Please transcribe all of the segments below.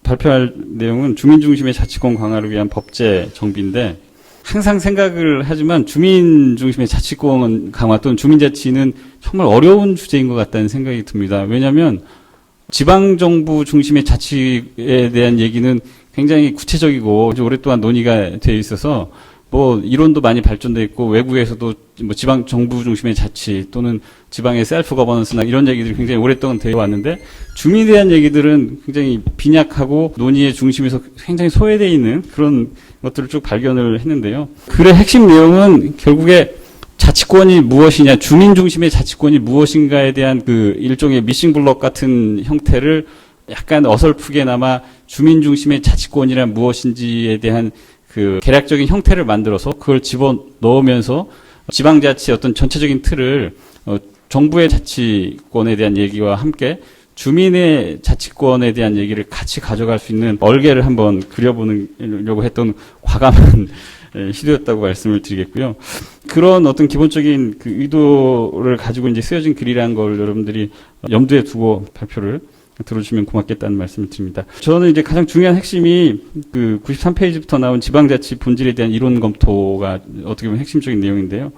발표할 내용은 주민 중심의 자치권 강화를 위한 법제 정비인데, 항상 생각을 하지만 주민 중심의 자치권 강화 또는 주민자치는 정말 어려운 주제인 것 같다는 생각이 듭니다. 왜냐하면 지방정부 중심의 자치에 대한 얘기는 굉장히 구체적이고 오랫동안 논의가 되어 있어서 뭐 이론도 많이 발전되어 있고, 외국에서도 뭐 지방 정부 중심의 자치 또는 지방의 셀프 거버넌스나 이런 얘기들이 굉장히 오랫동안 되어 왔는데, 주민에 대한 얘기들은 굉장히 빈약하고 논의의 중심에서 굉장히 소외되어 있는 그런 것들을 쭉 발견을 했는데요. 글의 핵심 내용은 결국에 자치권이 무엇이냐, 주민 중심의 자치권이 무엇인가에 대한 그 일종의 미싱 블록 같은 형태를 약간 어설프게나마 주민 중심의 자치권이란 무엇인지에 대한 그 개략적인 형태를 만들어서 그걸 집어 넣으면서 지방자치의 어떤 전체적인 틀을 정부의 자치권에 대한 얘기와 함께 주민의 자치권에 대한 얘기를 같이 가져갈 수 있는 얼개를 한번 그려보려고 했던 과감한 시도였다고 말씀을 드리겠고요. 그런 어떤 기본적인 그 의도를 가지고 이제 쓰여진 글이라는 걸 여러분들이 염두에 두고 발표를 들어주시면 고맙겠다는 말씀을 드립니다. 저는 이제 가장 중요한 핵심이 그 93페이지부터 나온 지방자치 본질에 대한 이론 검토가 어떻게 보면 핵심적인 내용인데요.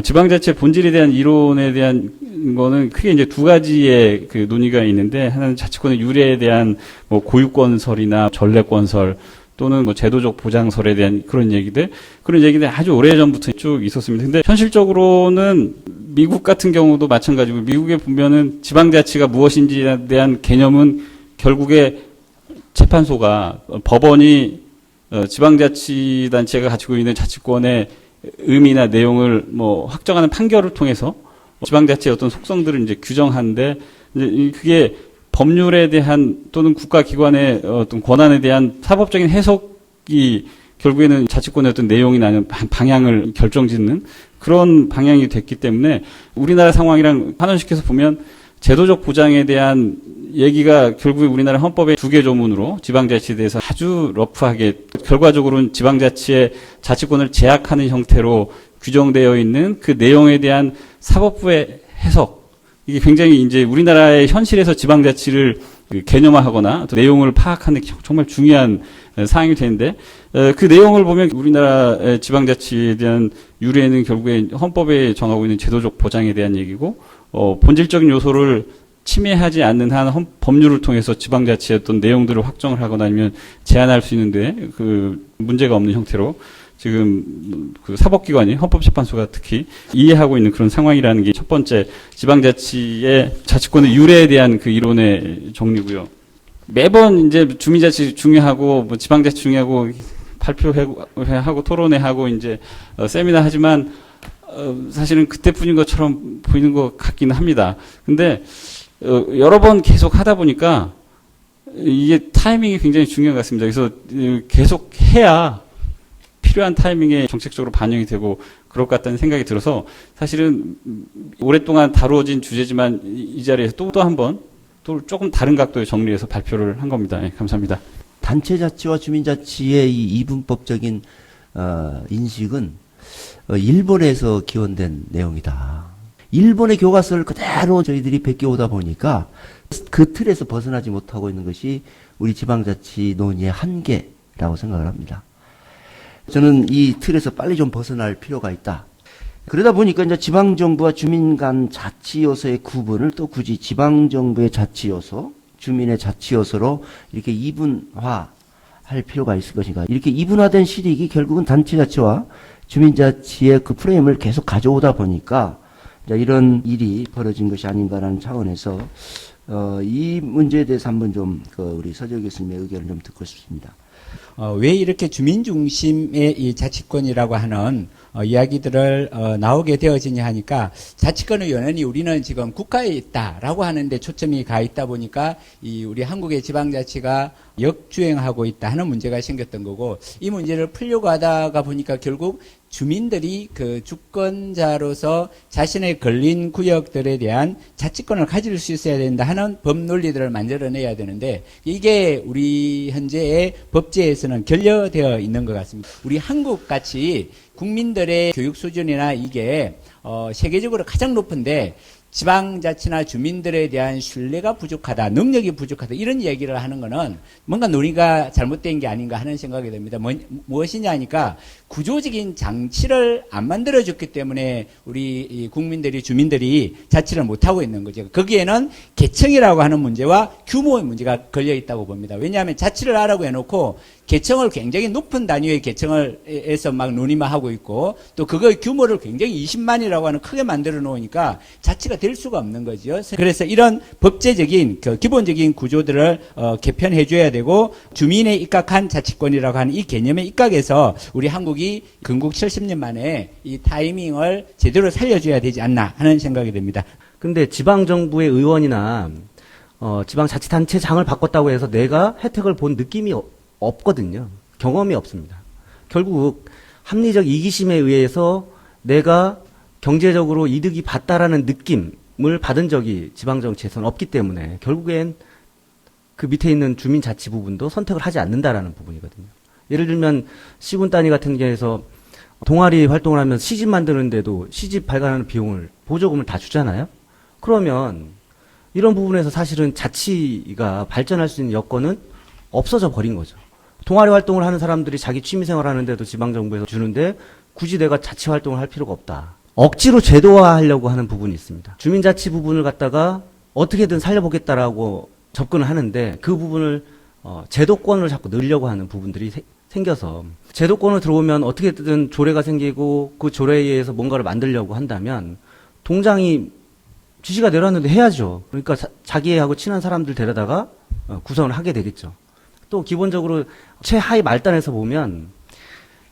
지방자치의 본질에 대한 이론에 대한 거는 크게 이제 두 가지의 그 논의가 있는데, 하나는 자치권의 유래에 대한 뭐 고유권설이나 전래권설 또는 뭐 제도적 보장설에 대한 그런 얘기들 아주 오래전부터 쭉 있었습니다. 근데 현실적으로는 미국 같은 경우도 마찬가지고, 미국에 보면은 지방자치가 무엇인지에 대한 개념은 결국에 재판소가, 법원이 지방자치단체가 가지고 있는 자치권의 의미나 내용을 뭐 확정하는 판결을 통해서 지방자치의 어떤 속성들을 이제 규정하는데, 이제 그게 법률에 대한 또는 국가기관의 어떤 권한에 대한 사법적인 해석이 결국에는 자치권의 어떤 내용이나 방향을 결정짓는 그런 방향이 됐기 때문에, 우리나라 상황이랑 환원시켜서 보면 제도적 보장에 대한 얘기가 결국에 우리나라 헌법의 두 개 조문으로 지방자치에 대해서 아주 러프하게, 결과적으로는 지방자치의 자치권을 제약하는 형태로 규정되어 있는 그 내용에 대한 사법부의 해석, 이게 굉장히 이제 우리나라의 현실에서 지방자치를 개념화하거나 또 내용을 파악하는 게 정말 중요한 사항이 되는데, 그 내용을 보면 우리나라의 지방자치에 대한 유래는 결국에 헌법에 정하고 있는 제도적 보장에 대한 얘기고, 본질적인 요소를 침해하지 않는 한 법률을 통해서 지방자치의 어떤 내용들을 확정을 하거나 아니면 제한할 수 있는데 그 문제가 없는 형태로 지금 그 사법기관이 헌법재판소가 특히 이해하고 있는 그런 상황이라는 게 첫 번째 지방자치의 자치권의 유래에 대한 그 이론의 정리고요. 매번 이제 주민자치 중요하고 뭐 지방자치 중요하고 발표하고 토론회하고 이제 세미나 하지만 사실은 그때뿐인 것처럼 보이는 것 같기는 합니다. 근데 여러 번 계속 하다 보니까 이게 타이밍이 굉장히 중요한 것 같습니다. 그래서 계속 해야 필요한 타이밍에 정책적으로 반영이 되고 그럴 것 같다는 생각이 들어서, 사실은 오랫동안 다루어진 주제지만 이 자리에서 또 한 번 또 조금 다른 각도의 정리해서 발표를 한 겁니다. 네, 감사합니다. 단체자치와 주민자치의 이 이분법적인 인식은 일본에서 기원된 내용이다. 일본의 교과서를 그대로 저희들이 베껴오다 보니까 그 틀에서 벗어나지 못하고 있는 것이 우리 지방자치 논의의 한계라고 생각을 합니다. 저는 이 틀에서 빨리 좀 벗어날 필요가 있다. 그러다 보니까 이제 지방정부와 주민 간 자치 요소의 구분을 또 굳이 지방정부의 자치 요소, 주민의 자치 요소로 이렇게 이분화할 필요가 있을 것인가. 이렇게 이분화된 실익이 결국은 단체자치와 주민자치의 그 프레임을 계속 가져오다 보니까 이런 일이 벌어진 것이 아닌가라는 차원에서 이 문제에 대해서 한번 좀 우리 서재 교수님의 의견을 좀 듣고 싶습니다. 왜 이렇게 주민 중심의 이 자치권이라고 하는 이야기들을 나오게 되어지냐 하니까, 자치권의 원인이 우리는 지금 국가에 있다라고 하는데 초점이 가 있다 보니까 이 우리 한국의 지방자치가 역주행하고 있다 하는 문제가 생겼던 거고, 이 문제를 풀려고 하다가 보니까 결국 주민들이 그 주권자로서 자신의 걸린 구역들에 대한 자치권을 가질 수 있어야 된다 하는 법 논리들을 만들어내야 되는데, 이게 우리 현재의 법제에서는 결여되어 있는 것 같습니다. 우리 한국같이 국민들의 교육 수준이나 이게 세계적으로 가장 높은데 지방자치나 주민들에 대한 신뢰가 부족하다, 능력이 부족하다 이런 얘기를 하는 거는 뭔가 논의가 잘못된 게 아닌가 하는 생각이 듭니다. 무엇이냐 하니까 구조적인 장치를 안 만들어줬기 때문에 우리 이 국민들이 주민들이 자치를 못하고 있는 거죠. 거기에는 계층이라고 하는 문제와 규모의 문제가 걸려 있다고 봅니다. 왜냐하면 자치를 하라고 해놓고 계층을 굉장히 높은 단위의 계층을 해서 막 논의만 하고 있고 또 그거의 규모를 굉장히 20만이라고 하는 크게 만들어 놓으니까 자치가 될 수가 없는 거죠. 그래서 이런 법제적인 그 기본적인 구조들을 개편해 줘야 되고 주민에 입각한 자치권이라고 하는 이 개념에 입각해서 우리 한국이 건국 70년 만에 이 타이밍을 제대로 살려줘야 되지 않나 하는 생각이 듭니다. 근데 지방정부의 의원이나 지방자치단체장을 바꿨다고 해서 내가 혜택을 본 느낌이 없거든요. 경험이 없습니다. 결국 합리적 이기심에 의해서 내가 경제적으로 이득이 봤다라는 느낌을 받은 적이 지방정치에서는 없기 때문에 결국엔 그 밑에 있는 주민자치 부분도 선택을 하지 않는다라는 부분이거든요. 예를 들면 시군 단위 같은 경우에서 동아리 활동을 하면 시집 만드는데도 시집 발간하는 비용을 보조금을 다 주잖아요. 그러면 이런 부분에서 사실은 자치가 발전할 수 있는 여건은 없어져 버린 거죠. 동아리 활동을 하는 사람들이 자기 취미생활 하는데도 지방정부에서 주는데 굳이 내가 자치 활동을 할 필요가 없다. 억지로 제도화하려고 하는 부분이 있습니다. 주민자치 부분을 갖다가 어떻게든 살려보겠다라고 접근을 하는데 그 부분을 제도권을 자꾸 넣으려고 하는 부분들이 생겨서 제도권을 들어오면 어떻게든 조례가 생기고 그 조례에 의해서 뭔가를 만들려고 한다면 동장이 지시가 내려왔는데 해야죠. 그러니까 자기하고 친한 사람들 데려다가 구성을 하게 되겠죠. 또 기본적으로 최하위 말단에서 보면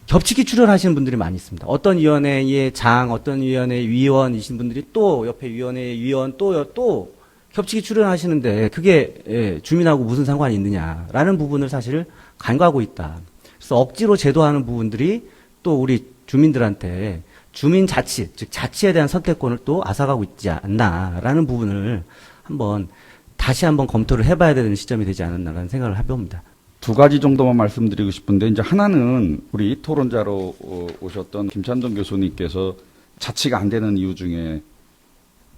겹치기 출연하시는 분들이 많이 있습니다. 어떤 위원회의 장, 어떤 위원회의 위원이신 분들이 또 옆에 위원회의 위원 또 겹치기 출연하시는데 그게 주민하고 무슨 상관이 있느냐라는 부분을 사실 간과하고 있다. 그래서 억지로 제도하는 부분들이 또 우리 주민들한테 주민자치, 즉 자치에 대한 선택권을 또 앗아가고 있지 않나라는 부분을 다시 한번 검토를 해봐야 되는 시점이 되지 않았나라는 생각을 해봅니다. 두 가지 정도만 말씀드리고 싶은데, 이제 하나는 우리 토론자로 오셨던 김찬동 교수님께서 자치가 안 되는 이유 중에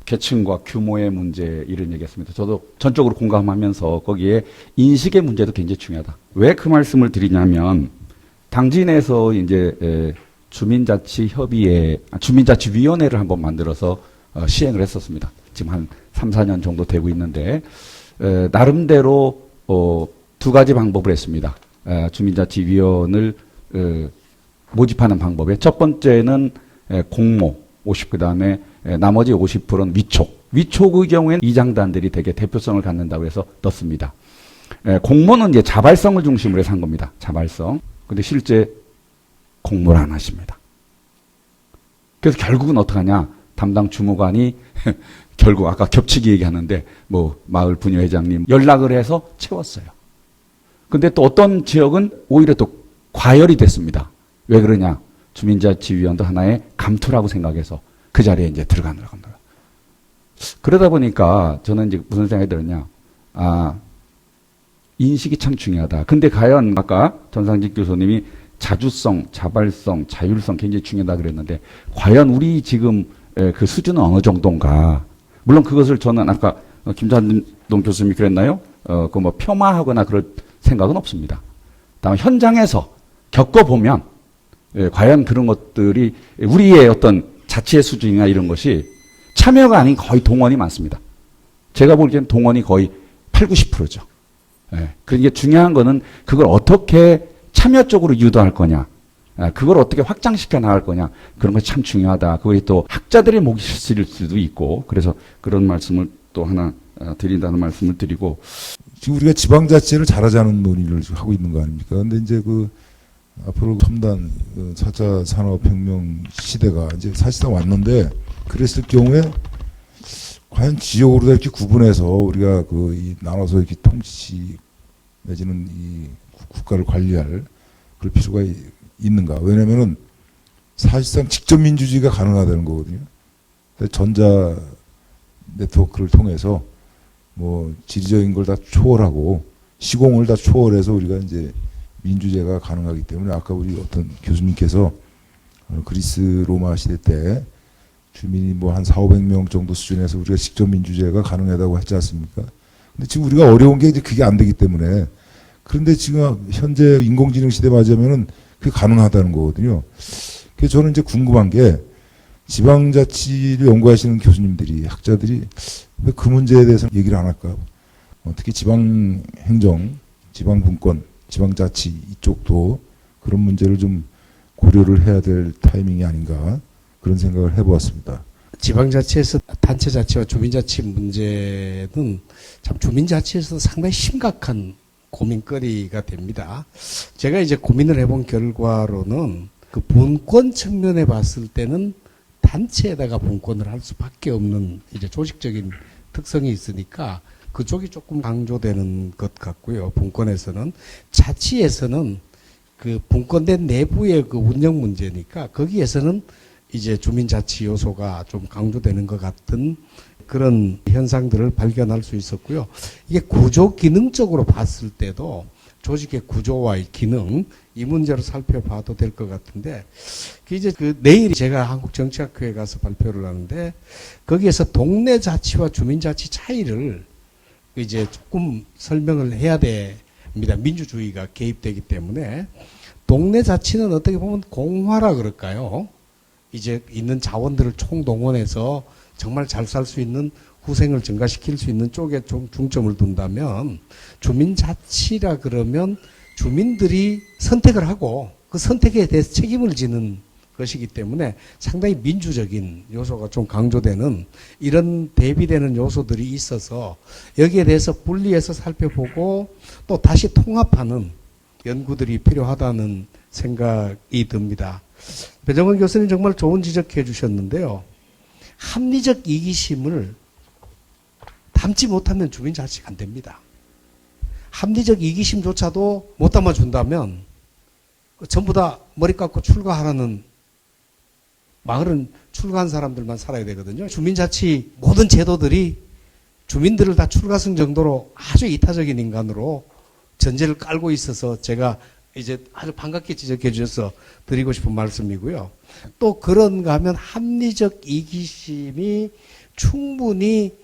계층과 규모의 문제 이런 얘기했습니다. 저도 전적으로 공감하면서 거기에 인식의 문제도 굉장히 중요하다. 왜 그 말씀을 드리냐면 당진에서 이제 주민자치위원회를 한번 만들어서 시행을 했었습니다. 지금 한 3, 4년 정도 되고 있는데 나름대로 두 가지 방법을 했습니다. 주민자치위원을 모집하는 방법에 첫 번째는 공모 50, 그다음에 나머지 50%는 위촉의 경우에는 이장단들이 되게 대표성을 갖는다고 해서 넣습니다. 공모는 이제 자발성을 중심으로 해서 한 겁니다. 자발성. 근데 실제 공모를 안 하십니다. 그래서 결국은 어떡하냐? 담당 주무관이 결국 아까 겹치기 얘기하는데 마을 분여회장님 연락을 해서 채웠어요. 근데 또 어떤 지역은 오히려 또 과열이 됐습니다. 왜 그러냐? 주민자치위원도 하나의 감투라고 생각해서 그 자리에 이제 들어가는 거예요. 그러다 보니까 저는 이제 무슨 생각이 들었냐? 인식이 참 중요하다. 근데 과연 아까 전상직 교수님이 자주성, 자발성, 자율성 굉장히 중요하다 그랬는데 과연 우리 지금 그 수준은 어느 정도인가? 물론 그것을 저는 아까 김찬동 교수님이 그랬나요? 폄하하거나 그럴 생각은 없습니다. 다만 현장에서 겪어보면 과연 그런 것들이 우리의 어떤 자치의 수준이나 이런 것이 참여가 아닌 거의 동원이 많습니다. 제가 보기엔 동원이 거의 8, 90%죠. 그러니까 중요한 거는 그걸 어떻게 참여 쪽으로 유도할 거냐, 그걸 어떻게 확장시켜 나갈 거냐, 그런 것이 참 중요하다. 그것이 또 학자들의 몫일 수도 있고, 그래서 그런 말씀을 또 하나 드린다는 말씀을 드리고. 지금 우리가 지방자치를 잘하자는 논의를 하고 있는 거 아닙니까? 근데 이제 앞으로 첨단 4차 산업혁명 시대가 이제 사실상 왔는데, 그랬을 경우에 과연 지역으로 이렇게 구분해서 우리가 나눠서 이렇게 통치 내지는 이 국가를 관리할 그럴 필요가 있는가? 왜냐면은 사실상 직접 민주주의가 가능하다는 거거든요. 전자 네트워크를 통해서 지리적인 걸 다 초월하고 시공을 다 초월해서 우리가 이제 민주제가 가능하기 때문에 아까 우리 어떤 교수님께서 그리스 로마 시대 때 주민이 뭐 한 4,500명 정도 수준에서 우리가 직접 민주제가 가능하다고 했지 않습니까? 근데 지금 우리가 어려운 게 이제 그게 안 되기 때문에 그런데 지금 현재 인공지능 시대 맞으면은 그게 가능하다는 거거든요. 그래서 저는 이제 궁금한 게 지방자치를 연구하시는 교수님들이 학자들이 왜 그 문제에 대해서 얘기를 안 할까? 특히 지방행정, 지방분권, 지방자치 이쪽도 그런 문제를 좀 고려를 해야 될 타이밍이 아닌가 그런 생각을 해보았습니다. 지방자치에서 단체자치와 주민자치 문제는 참 주민자치에서 상당히 심각한 고민거리가 됩니다. 제가 이제 고민을 해본 결과로는 그 분권 측면에 봤을 때는 단체에다가 분권을 할 수밖에 없는 이제 조직적인 특성이 있으니까 그쪽이 조금 강조되는 것 같고요. 분권에서는 자치에서는 그 분권된 내부의 그 운영 문제니까 거기에서는 이제 주민자치 요소가 좀 강조되는 것 같은 그런 현상들을 발견할 수 있었고요. 이게 구조 기능적으로 봤을 때도 조직의 구조와의 기능 이 문제로 살펴봐도 될 것 같은데 이제 그 내일 제가 한국정치학회에 가서 발표를 하는데 거기에서 동네 자치와 주민자치 차이를 이제 조금 설명을 해야 됩니다. 민주주의가 개입되기 때문에 동네 자치는 어떻게 보면 공화라 그럴까요? 이제 있는 자원들을 총동원해서 정말 잘 살 수 있는 후생을 증가시킬 수 있는 쪽에 좀 중점을 둔다면 주민자치라 그러면 주민들이 선택을 하고 그 선택에 대해서 책임을 지는 것이기 때문에 상당히 민주적인 요소가 좀 강조되는 이런 대비되는 요소들이 있어서 여기에 대해서 분리해서 살펴보고 또 다시 통합하는 연구들이 필요하다는 생각이 듭니다. 배정원 교수님 정말 좋은 지적해 주셨는데요. 합리적 이기심을 담지 못하면 주민자치가 안 됩니다. 합리적 이기심조차도 못 담아준다면 전부 다 머리 깎고 출가하라는 마을은 출가한 사람들만 살아야 되거든요. 주민자치 모든 제도들이 주민들을 다 출가성 정도로 아주 이타적인 인간으로 전제를 깔고 있어서 제가 이제 아주 반갑게 지적해 주셔서 드리고 싶은 말씀이고요. 또 그런가 하면 합리적 이기심이 충분히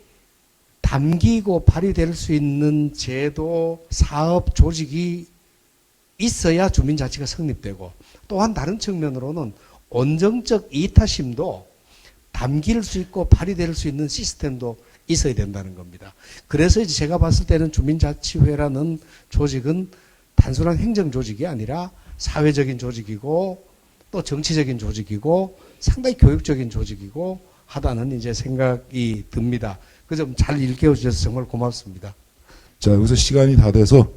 담기고 발휘될 수 있는 제도, 사업, 조직이 있어야 주민자치가 성립되고 또한 다른 측면으로는 온정적 이타심도 담길 수 있고 발휘될 수 있는 시스템도 있어야 된다는 겁니다. 그래서 이제 제가 봤을 때는 주민자치회라는 조직은 단순한 행정조직이 아니라 사회적인 조직이고 또 정치적인 조직이고 상당히 교육적인 조직이고 하다는 이제 생각이 듭니다. 그 점 잘 일깨워 주셔서 정말 고맙습니다. 자, 여기서 시간이 다 돼서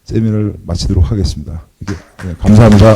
세미나를 마치도록 하겠습니다. 감사합니다.